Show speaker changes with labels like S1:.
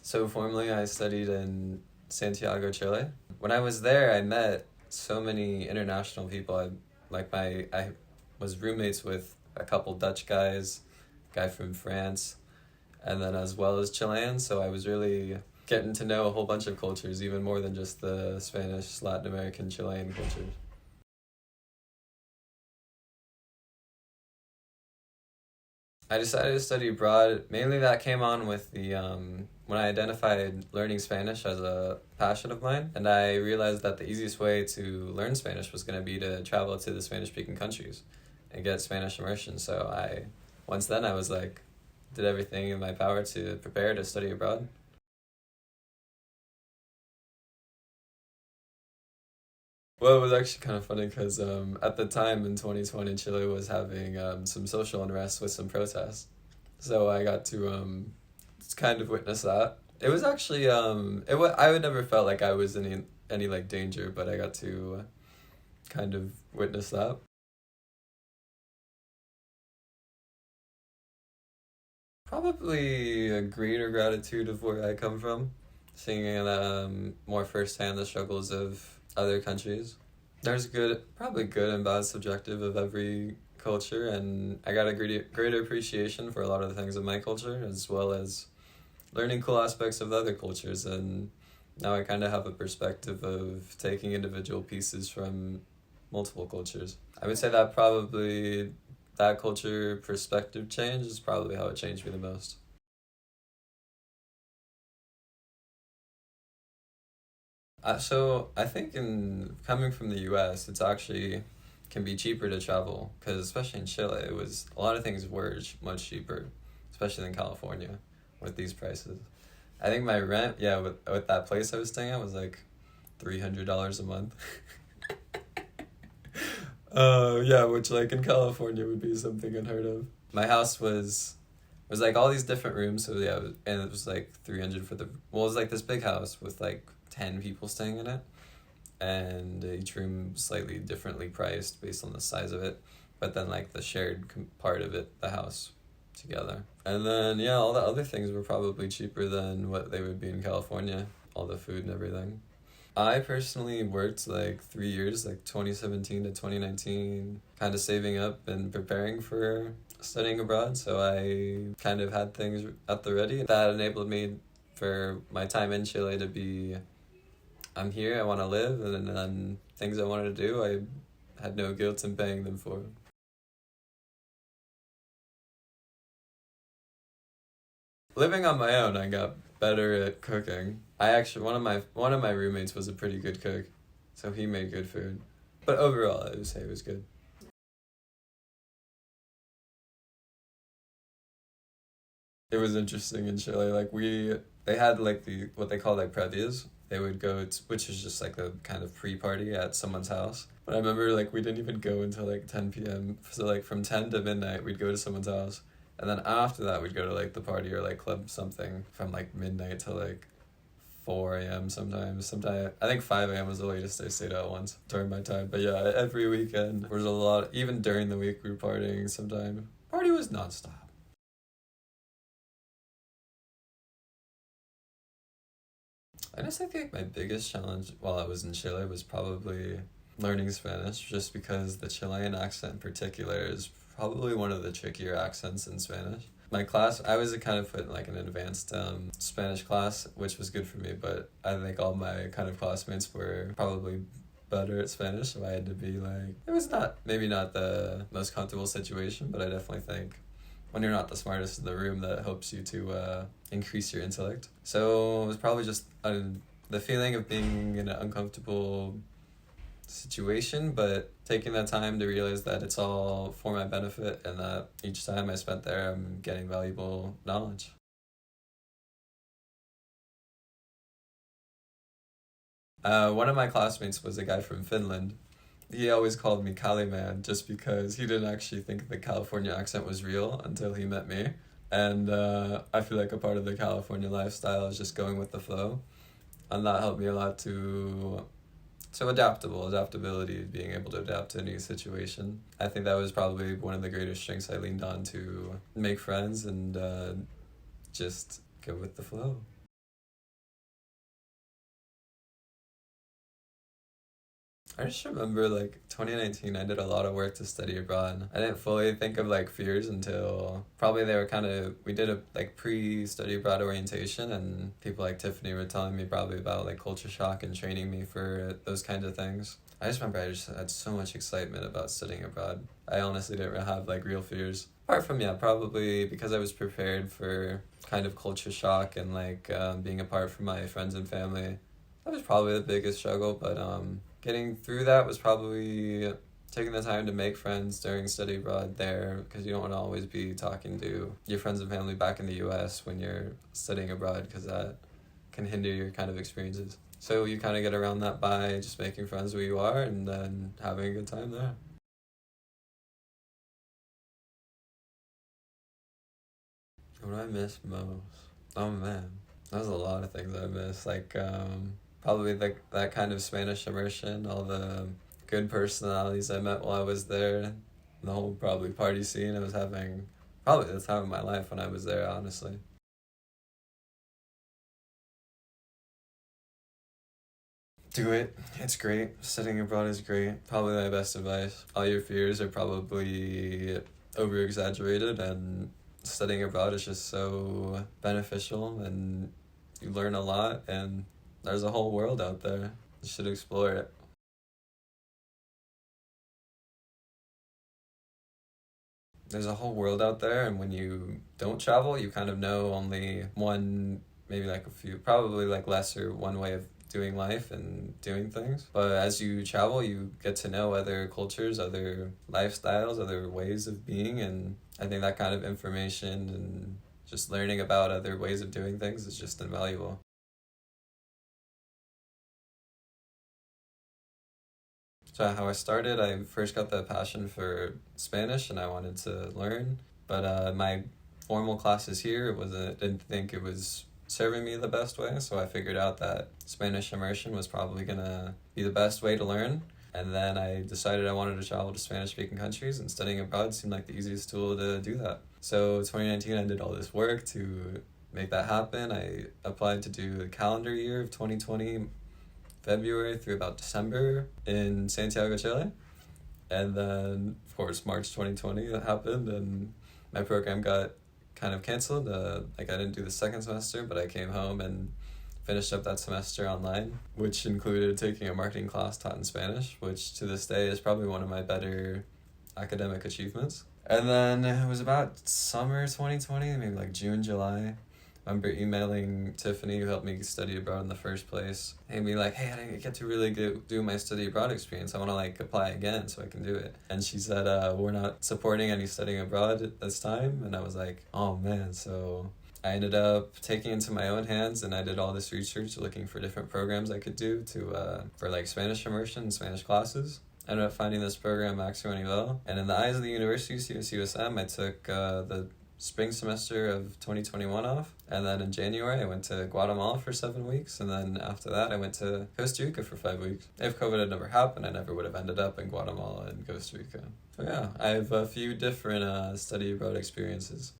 S1: So formerly I studied in Santiago, Chile. When I was there, I met so many international people. I was roommates with a couple Dutch guys, guy from France, and then as well as Chileans. So I was really getting to know a whole bunch of cultures, even more than just the Spanish, Latin American, Chilean cultures. I decided to study abroad. Mainly that came on with the when I identified learning Spanish as a passion of mine, and I realized that the easiest way to learn Spanish was going to be to travel to the Spanish-speaking countries and get Spanish immersion. So once then, I was like, did everything in my power to prepare to study abroad. Well, it was actually kind of funny because at the time in 2020, Chile was having some social unrest with some protests. So I got to kind of witness that. It was actually I would never felt like I was in any like danger, but I got to kind of witness that. Probably a greater gratitude of where I come from, seeing more firsthand the struggles of other countries. There's probably good and bad subjective of every culture, and I got a greater appreciation for a lot of the things of my culture, as well as learning cool aspects of the other cultures. And now I kind of have a perspective of taking individual pieces from multiple cultures. I would say that probably that culture perspective change is probably how it changed me the most. So I think in coming from the U.S., it's actually can be cheaper to travel because especially in Chile, it was a lot of things were much cheaper, especially in California, with these prices. I think my rent, yeah, with that place I was staying at was like $300 a month. Yeah, which like in California would be something unheard of. My house was like all these different rooms, so yeah, and it was like 300 for the well, it was like this big house with like 10 people staying in it, and each room slightly differently priced based on the size of it, but then like the shared part of it, the house together. And then yeah, all the other things were probably cheaper than what they would be in California, all the food and everything. I personally worked like 3 years, like 2017 to 2019, kind of saving up and preparing for studying abroad. So I kind of had things at the ready that enabled me for my time in Chile to be I'm here, I want to live, and then things I wanted to do, I had no guilt in paying them for. Living on my own, I got better at cooking. I actually one of my roommates was a pretty good cook, so he made good food. But overall, I would say it was good. It was interesting in Chile. They had like the what they call like previas. They would go, which is just like a kind of pre-party at someone's house. But I remember like we didn't even go until like 10 p.m. So like from 10 to midnight, we'd go to someone's house, and then after that, we'd go to like the party or like club something from like midnight to like 4 a.m. sometimes. Sometimes I think 5 a.m. was the latest I stayed out once during my time. But yeah, every weekend there was a lot. Even during the week, we were partying. Sometime party was nonstop. I just think like my biggest challenge while I was in Chile was probably learning Spanish, just because the Chilean accent in particular is probably one of the trickier accents in Spanish. My class, I was kind of put in like an advanced Spanish class, which was good for me, but I think all my kind of classmates were probably better at Spanish, so I had to be like, it was not, maybe not the most comfortable situation, but I definitely think when you're not the smartest in the room, that helps you to increase your intellect. So it was probably just the feeling of being in an uncomfortable situation, but taking that time to realize that it's all for my benefit and that each time I spent there, I'm getting valuable knowledge. One of my classmates was a guy from Finland. He always called me Cali Man just because he didn't actually think the California accent was real until he met me. And I feel like a part of the California lifestyle is just going with the flow. And that helped me a lot to so adaptability, being able to adapt to any situation. I think that was probably one of the greatest strengths I leaned on to make friends and just go with the flow. I just remember like 2019, I did a lot of work to study abroad. I didn't fully think of like fears until probably they were kind of, we did a like pre-study abroad orientation, and people like Tiffany were telling me probably about like culture shock and training me for those kinds of things. I just remember I just had so much excitement about studying abroad. I honestly didn't really have like real fears. Apart from, yeah, probably because I was prepared for kind of culture shock and like being apart from my friends and family. That was probably the biggest struggle, but getting through that was probably taking the time to make friends during study abroad there, because you don't want to always be talking to your friends and family back in the US when you're studying abroad, because that can hinder your kind of experiences. So you kind of get around that by just making friends where you are and then having a good time there. What do I miss most? Oh man, there's a lot of things I miss. Like probably like that kind of Spanish immersion, all the good personalities I met while I was there, the whole probably party scene I was having. Probably the time of my life when I was there, honestly. Do it. It's great. Studying abroad is great. Probably my best advice. All your fears are probably over exaggerated, and studying abroad is just so beneficial, and you learn a lot, and there's a whole world out there. You should explore it. There's a whole world out there, and when you don't travel, you kind of know only one, maybe like a few, probably like lesser one way of doing life and doing things. But as you travel, you get to know other cultures, other lifestyles, other ways of being, and I think that kind of information and just learning about other ways of doing things is just invaluable. So how I started, I first got the passion for Spanish and I wanted to learn, but my formal classes here wasn't didn't think it was serving me the best way, so I figured out that Spanish immersion was probably gonna be the best way to learn. And then I decided I wanted to travel to Spanish speaking countries, and studying abroad seemed like the easiest tool to do that. So 2019, I did all this work to make that happen. I applied to do the calendar year of 2020 February through about December in Santiago, Chile. And then, of course, March 2020 that happened, and my program got kind of canceled. Like, I didn't do the second semester, but I came home and finished up that semester online, which included taking a marketing class taught in Spanish, which to this day is probably one of my better academic achievements. And then it was about summer 2020, maybe like June, July. I remember emailing Tiffany, who helped me study abroad in the first place, and be like, "Hey, I didn't get to really do my study abroad experience. I want to like apply again so I can do it." And she said, "We're not supporting any studying abroad at this time." And I was like, "Oh man!" So I ended up taking it into my own hands, and I did all this research looking for different programs I could do to for like Spanish immersion and Spanish classes. I ended up finding this program, Maximo Nivel, and in the eyes of the university, CSUSM, I took the spring semester of 2021 off, and then in January I went to Guatemala for 7 weeks, and then after that I went to Costa Rica for 5 weeks. If COVID had never happened, I never would have ended up in Guatemala and Costa Rica. So yeah, I have a few different study abroad experiences.